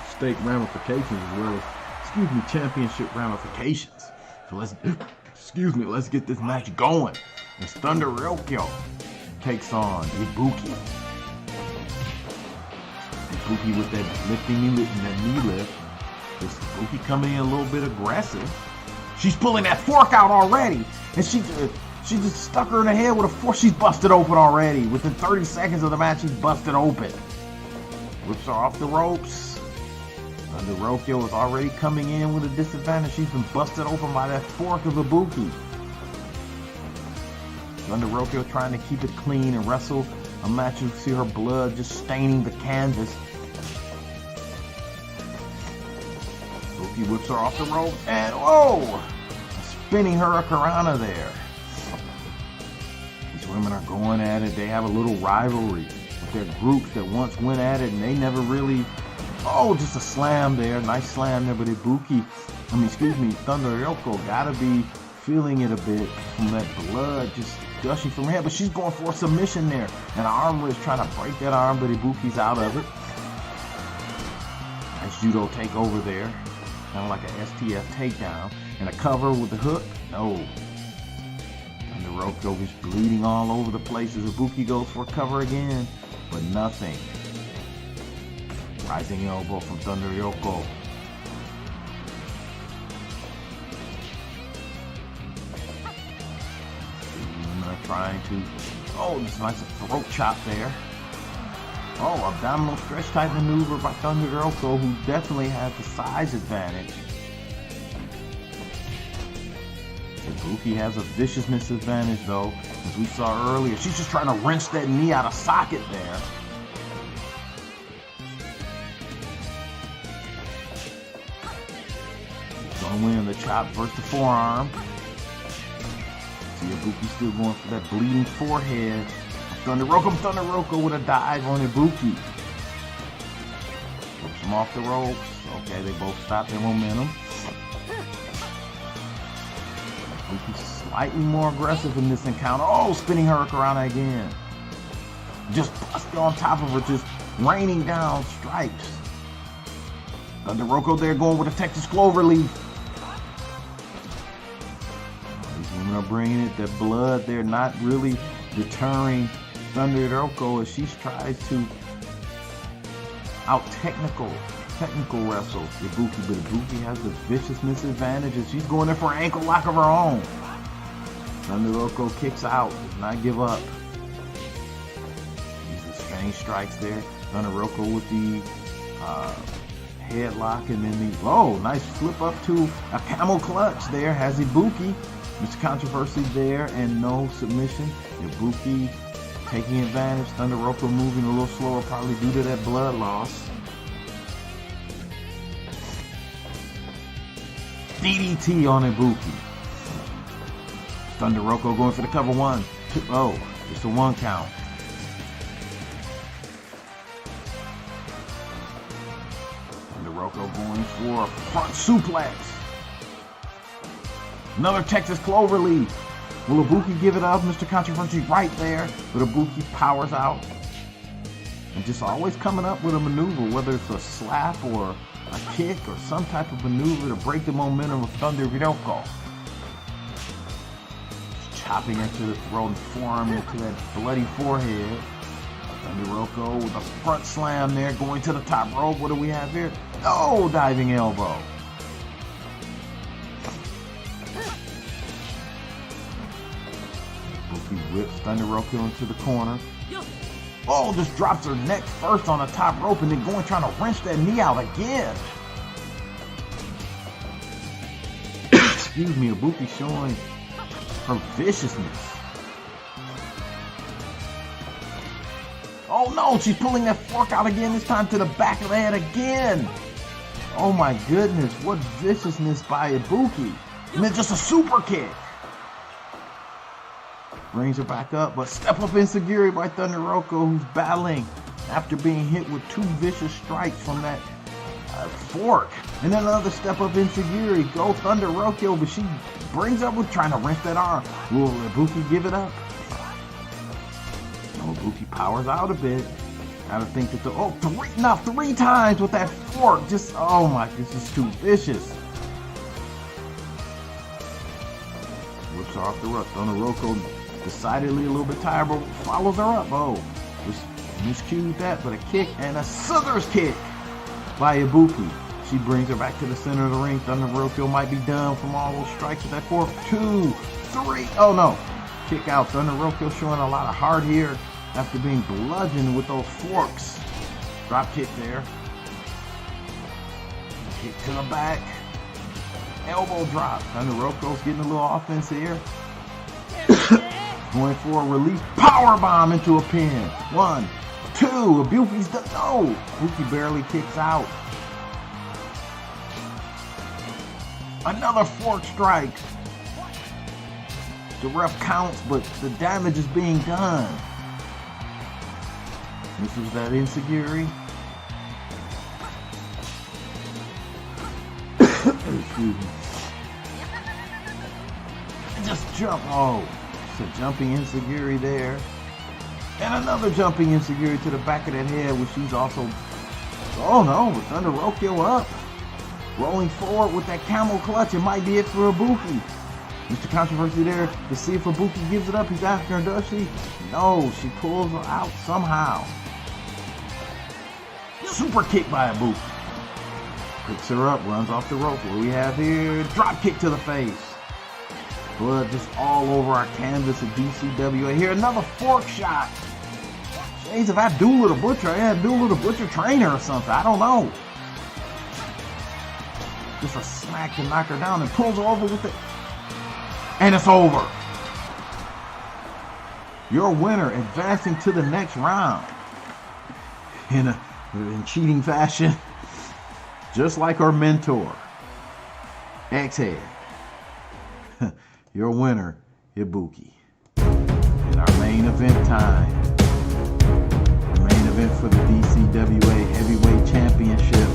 stake ramifications as well as, championship ramifications. So let's get this match going. As Thunder Ryoko takes on Ibuki. Ibuki with that lifting that knee lift. This Ibuki coming in a little bit aggressive. She's pulling that fork out already, and She just stuck her in the head with a fork. She's busted open already. Within 30 seconds of the match, she's busted open. Whips her off the ropes. Thunder Rokiyo is already coming in with a disadvantage. She's been busted open by that fork of Ibuki. Thunder Rokiyo trying to keep it clean and wrestle a match. You see her blood just staining the canvas. Ibuki whips her off the rope and whoa! Spinning hurricanrana there. These women are going at it. They have a little rivalry with their groups that once went at it and they never really. Oh, just a slam there. Nice slam there, but Thunder Rokiyo gotta be feeling it a bit from that blood just gushing from her head. But she's going for a submission there. And arm was trying to break that arm, but Ibuki's out of it. Nice judo takeover there. Kind of like an STF takedown. And a cover with the hook. No. Thunder Rokiyo is bleeding all over the place as Ibuki goes for a cover again. But nothing. Rising elbow from Thunder Rokiyo. Trying to, this nice throat chop there. Oh, abdominal stretch type maneuver by Thunder Rokiyo, who definitely has the size advantage. Ibuki has a viciousness advantage though, as we saw earlier. She's just trying to wrench that knee out of socket there. Gonna win the chop versus the forearm. See Ibuki still going for that bleeding forehead. Thunder Rokiyo with a dive on Ibuki. Whips him off the ropes. Okay, they both stop their momentum. Ibuki's slightly more aggressive in this encounter. Oh, spinning hurricanrana again. Just busted on top of her, just raining down strikes. Thunder Rokiyo there going with a Texas Cloverleaf. Are bringing it, that blood there not really deterring Thunder Rokiyo as she tries to out technical wrestle Ibuki, but Ibuki has the viciousness advantage as she's going there for an ankle lock of her own. Thunder Rokiyo kicks out, does not give up. These are strange strikes there. Thunder Rokiyo with the headlock and then the nice flip up to a camel clutch there. Has Ibuki. Mr. Controversy there and no submission. Ibuki taking advantage. Thunder Rokiyo moving a little slower, probably due to that blood loss. DDT on Ibuki. Thunder Rokiyo going for the cover 1, 2, just a 1 count. Thunder Rokiyo going for a front suplex. Another Texas Cloverleaf. Will Ibuki give it up? Mr. Controversy right there. But Ibuki powers out. And just always coming up with a maneuver, whether it's a slap or a kick or some type of maneuver to break the momentum of Thunder Rokiyo. Just chopping her to the throat and forearm into that bloody forehead. Thunder Rokiyo with a front slam there, going to the top rope. What do we have here? Oh, diving elbow. Whips Thunder Rokiyo into the corner. Oh, just drops her neck first on the top rope and then trying to wrench that knee out again. Excuse me, Ibuki showing her viciousness. Oh no, she's pulling that fork out again, this time to the back of the head again. Oh my goodness, what viciousness by Ibuki. And then just a super kick. Brings her back up, but step up enziguri by Thunder Rokiyo, who's battling after being hit with 2 vicious strikes from that fork. And then another step up enziguri. Go Thunder Rokiyo, but she brings up with trying to wrench that arm. Will Ibuki give it up? No, Ibuki powers out a bit. Gotta think that 3 times with that fork. Just, oh my, this is too vicious. Whips her off the rope. Thunder Rokiyo decidedly a little bit tired, but follows her up. Just miscued that, but a kick and a scissors kick by Ibuki. She brings her back to the center of the ring. Thunder Rokiyo might be done from all those strikes with that fork. 2, 3. Oh no. kick out. Thunder Roko showing a lot of heart here after being bludgeoned with those forks. Drop kick there. Kick to the back. Elbow drop. Thunder Roko's getting a little offense here. Going for a release power bomb into a pin. 1, 2. Ibuki's done. No. Ibuki barely kicks out. Another fork strike. The ref counts, but the damage is being done. This was that enziguri. Excuse me. Just jump. Oh, it's a jumping enziguri there. And another jumping enziguri to the back of that head, which she's also. Oh no, with Thunder Roko up. Rolling forward with that camel clutch. It might be it for Ibuki. Mr. Controversy there to see if Ibuki gives it up. He's after her, does she? No, she pulls her out somehow. Super kick by Ibuki. Picks her up, runs off the rope. What do we have here? Drop kick to the face. Blood just all over our canvas of DCWA. Here, another fork shot. Shades of Abdullah the Butcher. I had Abdullah the Butcher trainer or something. I don't know. Just a smack to knock her down and pulls her over with it. And it's over. Your winner advancing to the next round in cheating fashion, just like her mentor, X-Head. Your winner, Ibuki. In our main event time. The main event for the DCWA Heavyweight Championship.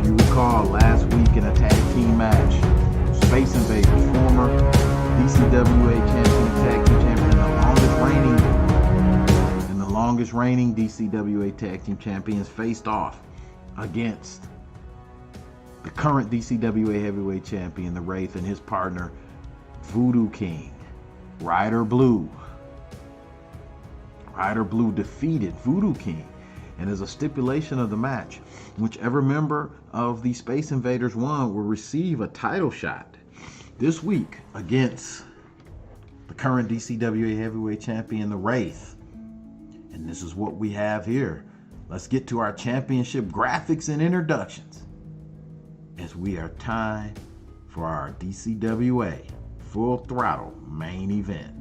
If you recall, last week in a tag team match, Space Invaders, former DCWA champion, tag team champion, and the longest reigning DCWA tag team champions faced off against the current DCWA Heavyweight champion, the Wraith, and his partner, Voodoo King, Ryder Blue. Ryder Blue defeated Voodoo King, and as a stipulation of the match, whichever member of the Space Invaders won will receive a title shot this week against the current DCWA Heavyweight Champion, the Wraith. And this is what we have here. Let's get to our championship graphics and introductions as we are time for our DCWA Full Throttle main event.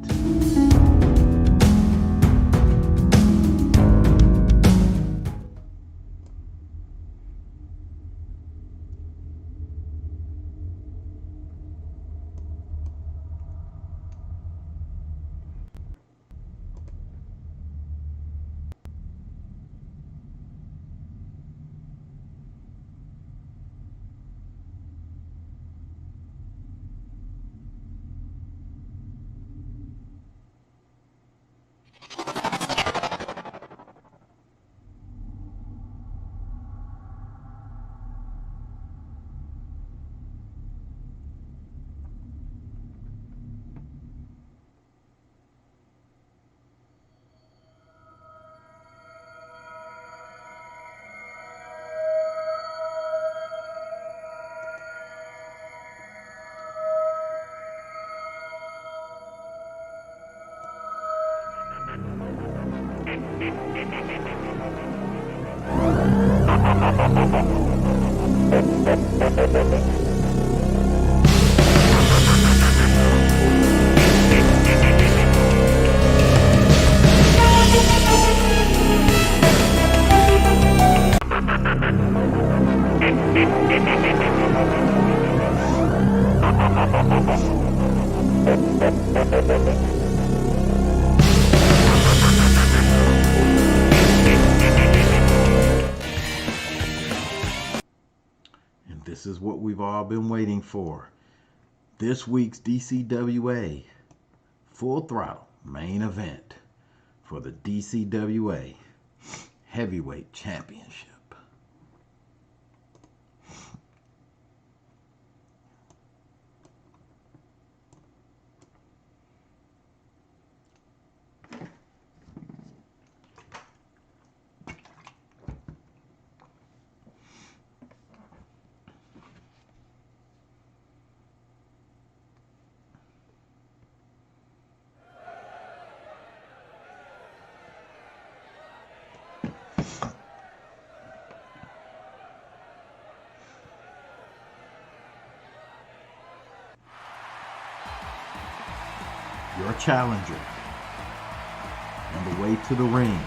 This is what we've all been waiting for. This week's DCWA Full Throttle main event for the DCWA Heavyweight Championship. your challenger. On the way to the ring.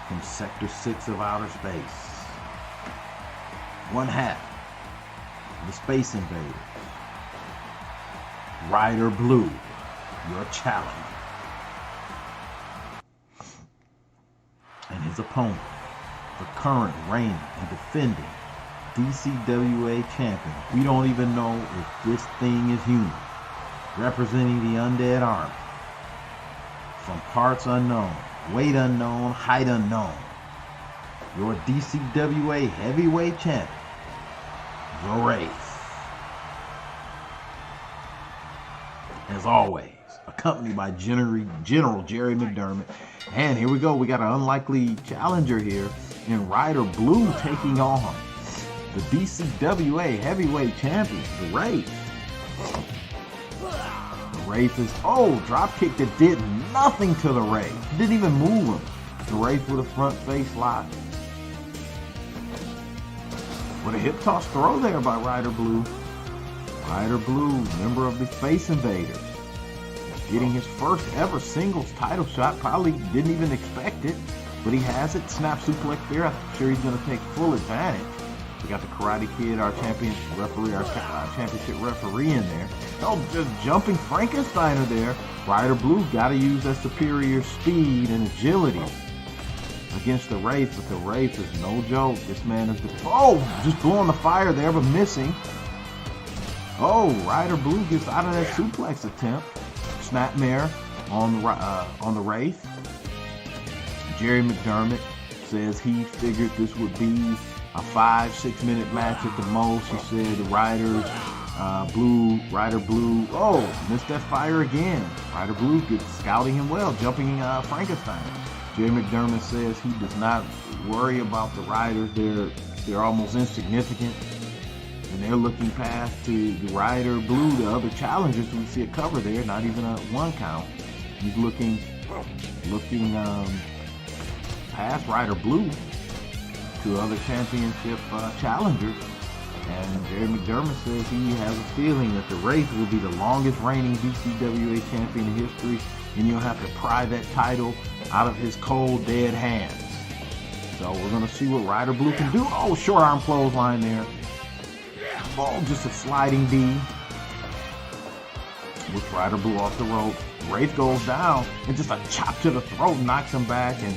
From Sector 6 of outer space. One half of the Space Invaders. Ryder Blue, your challenger. And his opponent, the current reigning and defending DCWA champion. We don't even know if this thing is human. Representing the Undead Army. From parts unknown, weight unknown, height unknown. Your DCWA Heavyweight champion, the Wraith. As always, accompanied by General Jerry McDermott. And here we go, we got an unlikely challenger here in Ryder Blue taking on the DCWA Heavyweight champion, the Wraith. The Wraith is, drop kick that did nothing to the Wraith. Didn't even move him. The Wraith with a front face lock. With a hip toss throw there by Ryder Blue. Ryder Blue, member of the Space Invaders. Getting his first ever singles title shot. Probably didn't even expect it, but he has it. Snap suplex there. I'm sure he's going to take full advantage. We got the Karate Kid, our championship referee in there. Just jumping Frankensteiner there. Ryder Blue got to use that superior speed and agility against the Wraith, but the Wraith is no joke. This man is just blowing the fire there, but missing. Ryder Blue gets out of that suplex attempt. Snapmare on the Wraith. Jerry McDermott says he figured this would be a 5-6 minute match at the most. He said the Ryder Blue, missed that fire again. Ryder Blue gets scouting him well, jumping Frankenstein. Jerry McDermott says he does not worry about the Ryders. They're almost insignificant. And they're looking past to the Ryder Blue, the other challengers. We see a cover there, not even a 1 count. He's looking past Ryder Blue to other championship challengers. And Jerry McDermott says he has a feeling that the Wraith will be the longest reigning DCWA champion in history, and you'll have to pry that title out of his cold, dead hands. So we're going to see what Ryder Blue can do. Short arm clothesline there. Just a sliding D with Ryder Blue off the rope. Wraith goes down, and just a chop to the throat knocks him back, and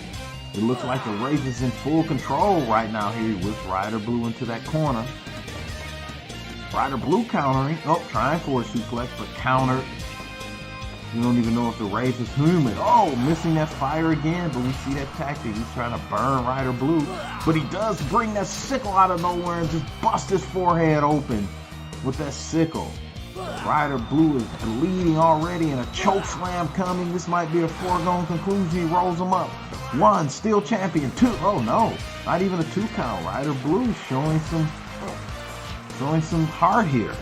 it looks like the Wraith is in full control right now here with Ryder Blue into that corner. Ryder Blue countering, trying for a suplex, but countered. You don't even know if the Wraith is human. Missing that fire again, but we see that tactic. He's trying to burn Ryder Blue, but he does bring that sickle out of nowhere and just bust his forehead open with that sickle. Ryder Blue is bleeding already and a choke slam coming. This might be a foregone conclusion. He rolls him up. 1, still champion. 2, no, not even a 2 count. Ryder Blue showing some heart here.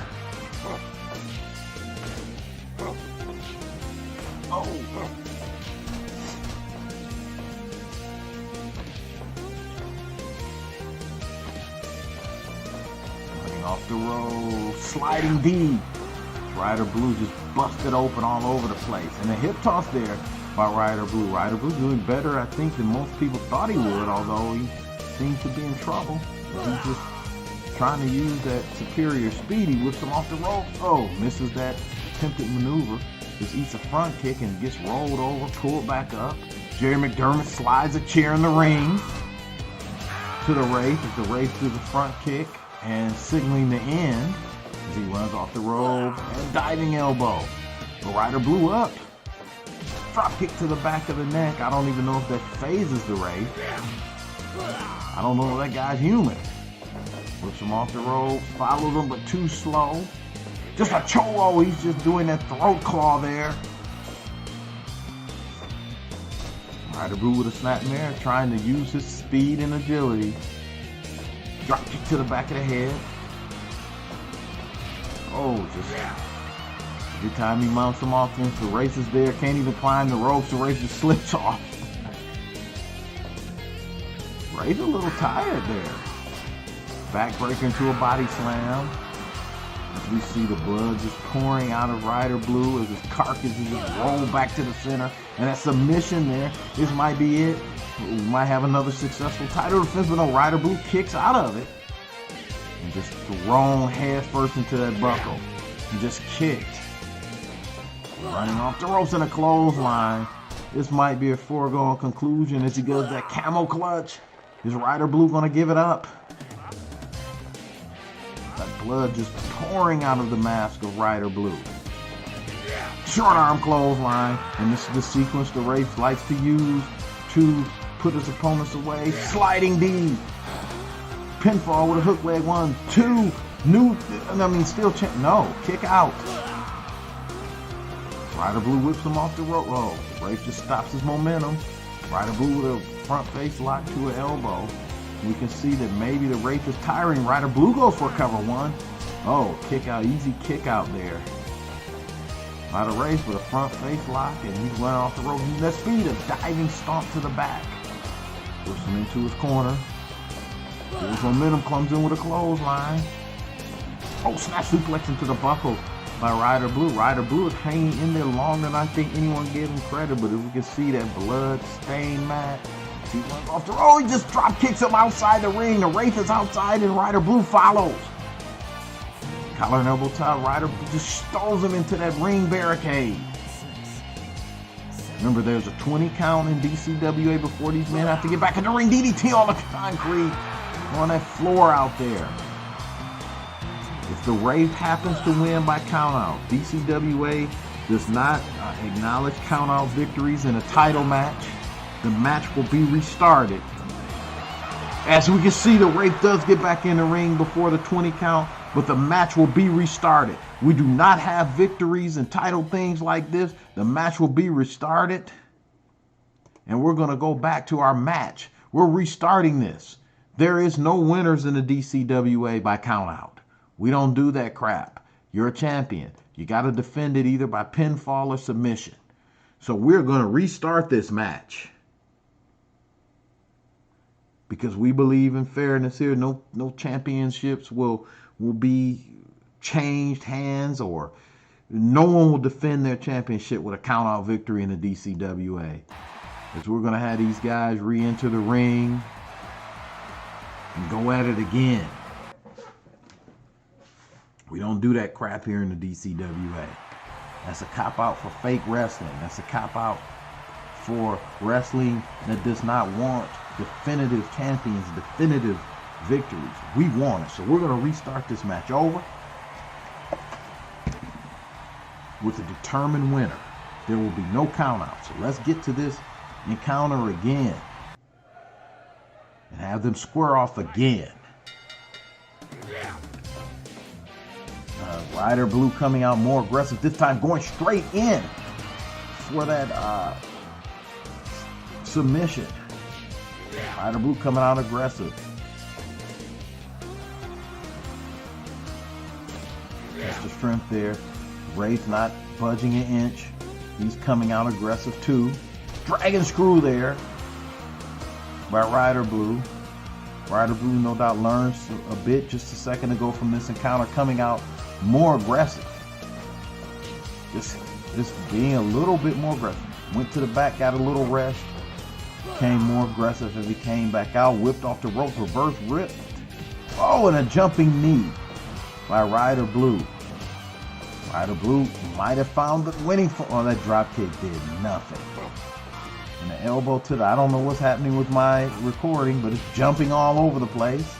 Running off the roll, sliding D. Ryder Blue just busted open all over the place. And a hip toss there by Ryder Blue. Ryder Blue doing better, I think, than most people thought he would, although he seems to be in trouble. He's just trying to use that superior speed. He whips him off the ropes. Misses that attempted maneuver. Just eats a front kick and gets rolled over, pulled back up. Jerry McDermott slides a chair in the ring to the Wraith as the Wraith do the front kick and signaling the end as he runs off the rope and diving elbow. The Ryder Blue up. Drop kick to the back of the neck. I don't even know if that phases the Wraith. I don't know if that guy's human. Whips him off the rope, follows him, but too slow. Just a cholo, he's just doing that throat claw there. Ryder Blue with a snapmare, trying to use his speed and agility. Drop kick to the back of the head. Just every time he mounts some offense, the Wraith is there, can't even climb the ropes, the Wraith just slips off. Wraith a little tired there. Backbreaker into a body slam. As we see the blood just pouring out of Ryder Blue as his carcass is just rolled back to the center. And that submission there, this might be it. We might have another successful title defense, but no, Ryder Blue kicks out of it. And just thrown head first into that buckle. And just kicked. Running off the ropes in a clothesline. This might be a foregone conclusion as he goes that camel clutch. Is Ryder Blue going to give it up? That blood just pouring out of the mask of Ryder Blue. Short arm clothesline. And this is the sequence the Wraith likes to use to put his opponents away. Sliding D. Pinfall with a hook leg. 1, 2. Kick out. Ryder Blue whips him off the rope. Oh, Wraith just stops his momentum. Ryder Blue with a front face lock to an elbow. We can see that maybe the Wraith is tiring. Ryder Blue goes for cover 1. Oh, kick out, easy kick out there. Ryder Wraith with a front face lock, and he's running off the rope. Using that speed, a diving stomp to the back. Puts him into his corner. His momentum comes in with a clothesline. Oh, snap suplex into the buckle by Ryder Blue. Ryder Blue is hanging in there longer than I think anyone gave him credit, but if we can see that blood-stained mat, he runs off the rope. Oh, he just drop kicks him outside the ring. The Wraith is outside and Ryder Blue follows. Collar and elbow tie. Ryder just stows him into that ring barricade. Remember, there's a 20 count in DCWA before these men have to get back in the ring. DDT on the concrete, on that floor out there. If the Wraith happens to win by countout, DCWA does not acknowledge countout victories in a title match. The match will be restarted. As we can see, the Wraith does get back in the ring before the 20 count, but the match will be restarted. We do not have victories and title things like this. The match will be restarted, and we're going to go back to our match. We're restarting this. There is no winners in the DCWA by countout. We don't do that crap. You're a champion. You got to defend it either by pinfall or submission. So we're going to restart this match, because we believe in fairness here. No championships will be changed hands, or no one will defend their championship with a countout victory in the DCWA. Because we're going to have these guys re-enter the ring and go at it again. We don't do that crap here in the DCWA. That's a cop-out for fake wrestling. That's a cop-out for wrestling that does not want definitive champions, definitive victories. We want it. So we're going to restart this match over with a determined winner. There will be no count-out. So let's get to this encounter again and have them square off again. Ryder Blue coming out more aggressive, this time going straight in for that submission. Ryder Blue coming out aggressive. That's the strength there. Wraith not budging an inch. He's coming out aggressive too. Dragon screw there by Ryder Blue. Ryder Blue no doubt learns a bit just a second ago from this encounter, coming out more aggressive. Just being a little bit more aggressive. Went to the back, got a little rest. Became more aggressive as he came back out. Whipped off the rope, reverse rip. Oh, and a jumping knee by Ryder Blue. Ryder Blue might have found the winning. Oh, that drop kick did nothing. And the elbow to the, I don't know what's happening with my recording, but it's jumping all over the place.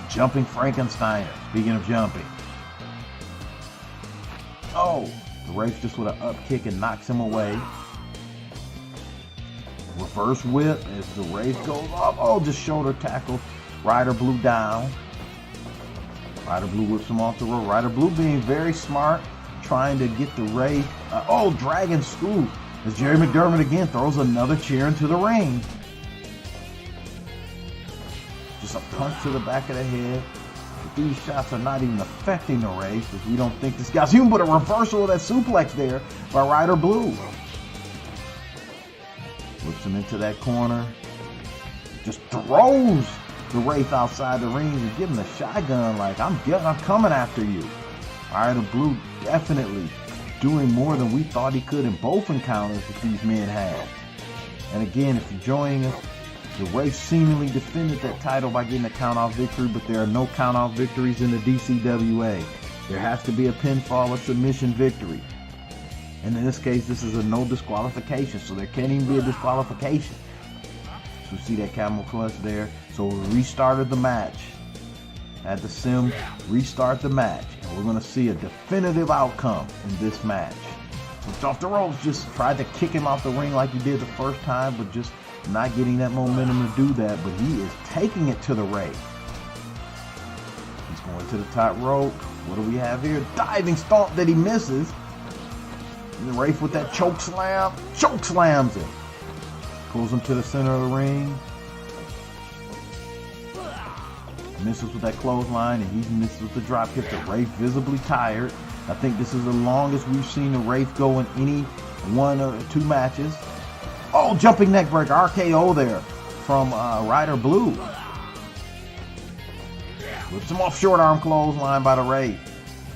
Jumping Frankensteiner, speaking of jumping. Oh, the Wraith just with an up kick and knocks him away. Reverse whip as the Wraith goes up. Oh, just shoulder tackle. Ryder Blue down. Ryder Blue whips him off the rope. Ryder Blue being very smart, trying to get the Wraith. Oh, dragon screw. As Jerry McDermott again throws another chair into the ring. Just a punch to the back of the head. But these shots are not even affecting the Wraith, because we don't think this guy's human, but a reversal of that suplex there by Ryder Blue. Whips him into that corner. Just throws the Wraith outside the ring and give him the shotgun like, I'm coming after you. Ryder Blue definitely doing more than we thought he could in both encounters that these men had. And again, if you're joining us, the Wraith seemingly defended that title by getting a count-off victory, but there are no count-off victories in the DCWA. There has to be a pinfall or submission victory. And in this case, this is a no disqualification, so there can't even be a disqualification. So see that camel clutch there? So we restarted the match. Had the sim restart the match. And we're going to see a definitive outcome in this match. Whipped off the ropes, just tried to kick him off the ring like he did the first time, but just not getting that momentum to do that. But he is taking it to the Wraith. He's going to the top rope. What do we have here? Diving stomp that he misses. And the Wraith with that choke slams him. Pulls him to the center of the ring. Misses with that clothesline, and he misses with the drop kick. The Wraith visibly tired. I think this is the longest we've seen the Wraith go in any one or two matches. Oh, jumping neck breaker, RKO there from Ryder Blue. Whips him off, short arm clothesline by the Wraith.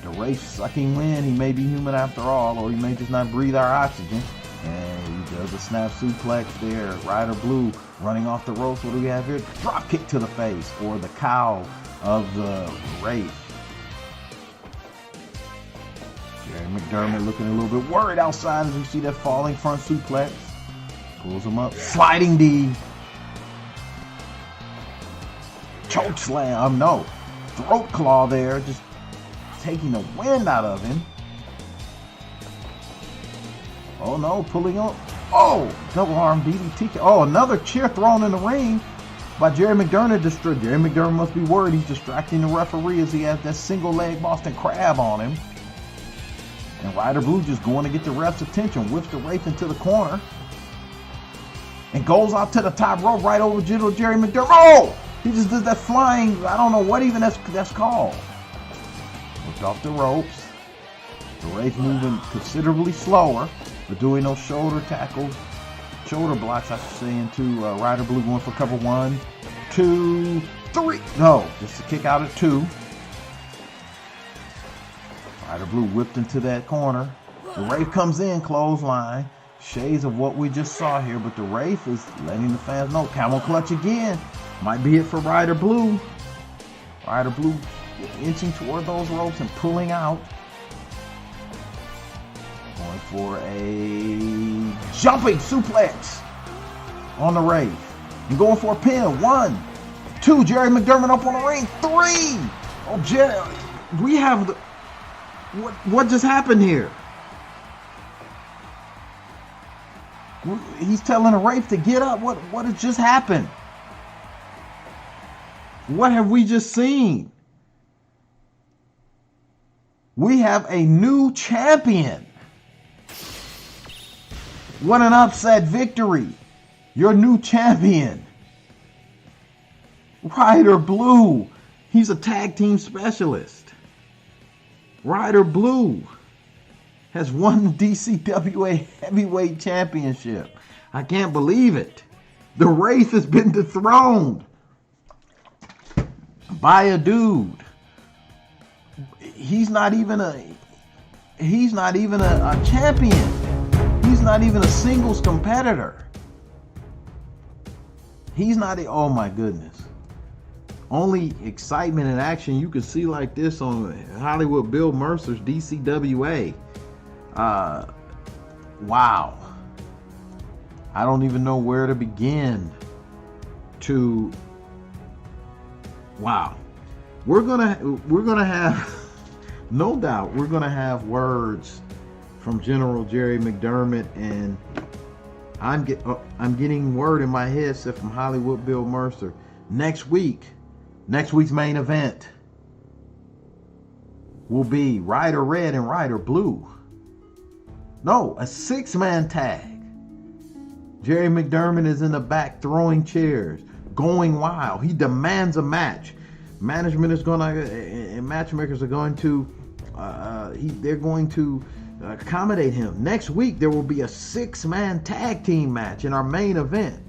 The Wraith sucking wind. He may be human after all, or he may just not breathe our oxygen. And he does a snap suplex there. Ryder Blue running off the ropes. What do we have here? Drop kick to the face, or the cow of the Wraith. Jerry McDermott looking a little bit worried outside as we see that falling front suplex. Pulls him up. Sliding D. Choke slam. No. Throat claw there. Just taking the wind out of him. Oh no, pulling up. Oh, double arm DDT. Oh, another chair thrown in the ring by Jerry McDermott. Jerry McDermott must be worried. He's distracting the referee as he has that single leg Boston Crab on him. And Ryder Blue just going to get the ref's attention. Whips the Wraith into the corner. And goes out to the top rope right over General Jerry McDermott. Oh! He just did that flying, I don't know what even that's called. Whipped off the ropes. The Wraith moving considerably slower, but doing those shoulder tackles, shoulder blocks, I should say, into Ryder Blue going for cover 1, 2, 3. No, just a kick out at 2. Ryder Blue whipped into that corner. The Wraith comes in, clothesline. Shades of what we just saw here, but the Wraith is letting the fans know. Camel clutch again. Might be it for Ryder Blue. Ryder Blue inching toward those ropes and pulling out. Going for a jumping suplex on the Wraith. And going for a pin. 1, 2. Jerry McDermott up on the ring. 3. Oh, Jerry. We have the... What just happened here? He's telling the Wraith to get up. What has just happened? What have we just seen? We have a new champion. What an upset victory. Your new champion. Ryder Blue. He's a tag team specialist. Ryder Blue has won the DCWA Heavyweight Championship. I can't believe it. The Wraith has been dethroned by a dude. He's not even a champion. He's not even a singles competitor. He's not oh my goodness. Only excitement and action you can see like this on Hollywood Bill Mercer's DCWA. Wow. I don't even know where to begin to. Wow. We're gonna have no doubt we're gonna have words from General Jerry McDermott, and I'm getting word in my headset from Hollywood Bill Mercer. Next week's main event will be Ryder Red and Ryder Blue. No, a 6-man tag. Jerry McDermott is in the back throwing chairs, going wild. He demands a match. Management is and matchmakers are going to, they're going to accommodate him. Next week, there will be a 6-man tag team match in our main event.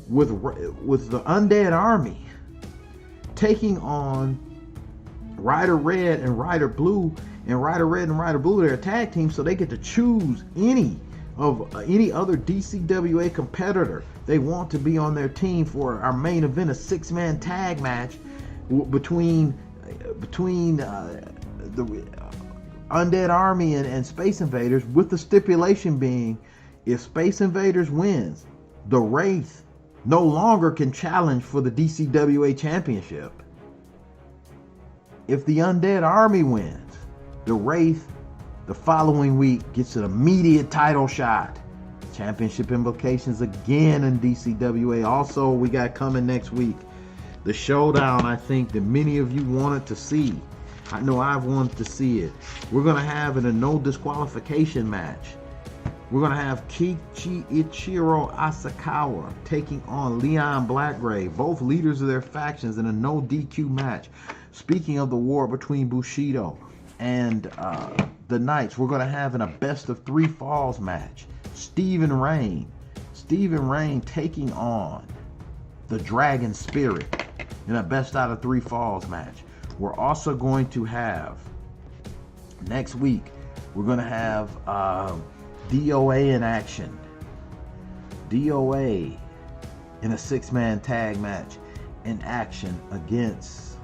with the Undead Army taking on Ryder Red and Ryder Blue, and Ryder Red and Ryder Blue, they're a tag team, so they get to choose any other DCWA competitor they want to be on their team for our main event, a 6-man tag match between the Undead Army and Space Invaders, with the stipulation being, if Space Invaders wins, the Wraith no longer can challenge for the DCWA championship. If the Undead Army wins, the Wraith the following week gets an immediate title shot. Championship implications again in DCWA. Also, we got coming next week the showdown, I think, that many of you wanted to see. I know I've wanted to see it. We're going to have in a no disqualification match. We're going to have Kiichi Ichiro Asakawa taking on Leon Blackgrave, both leaders of their factions, in a no DQ match. Speaking of the war between Bushido and the Knights, we're going to have in a best of 3 falls match Stephen Rain taking on the Dragon Spirit in a best out of 3 falls match. We're also going to have next week, we're going to have D.O.A. in action. D.O.A. in a 6-man tag match in action against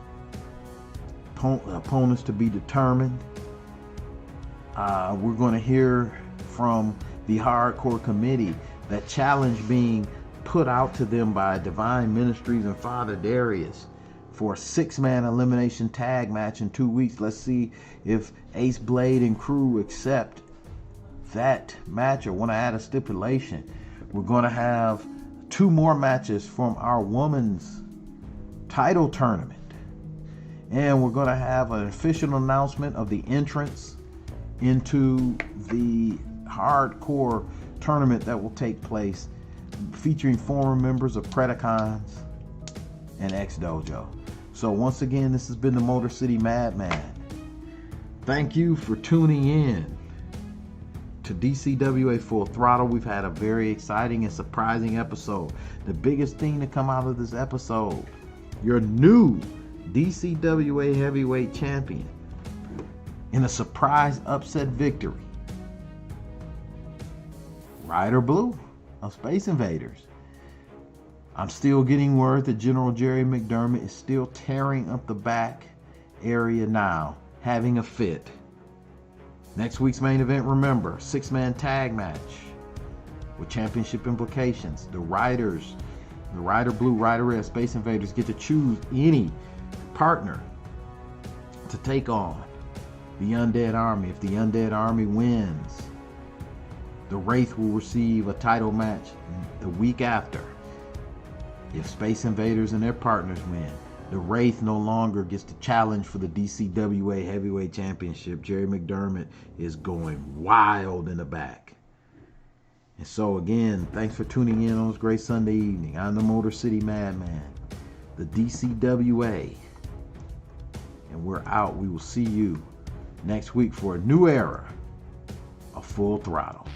opponents to be determined. We're going to hear from the Hardcore Committee, that challenge being put out to them by Divine Ministries and Father Darius for a 6-man elimination tag match in 2 weeks. Let's see if Ace Blade and crew accept that match or want to add a stipulation. We're going to have 2 more matches from our women's title tournament, and we're going to have an official announcement of the entrance into the hardcore tournament that will take place, featuring former members of Predicons and X-Dojo. So once again, this has been the Motor City Madman. Thank you for tuning in to DCWA Full Throttle. We've had a very exciting and surprising episode. The biggest thing to come out of this episode, your new DCWA Heavyweight Champion in a surprise upset victory, Ryder Blue of Space Invaders. I'm still getting word that General Jerry McDermott is still tearing up the back area now, having a fit. Next week's main event, remember, 6-man tag match with championship implications. The Ryder Blue, Ryder Red, Space Invaders get to choose any partner to take on the Undead Army. If the Undead Army wins, the Wraith will receive a title match the week after. If Space Invaders and their partners win, the Wraith no longer gets to challenge for the DCWA Heavyweight Championship. Jerry McDermott is going wild in the back. And so again, thanks for tuning in on this great Sunday evening. I'm the Motor City Madman, the DCWA, and we're out. We will see you next week for a new era of Full Throttle.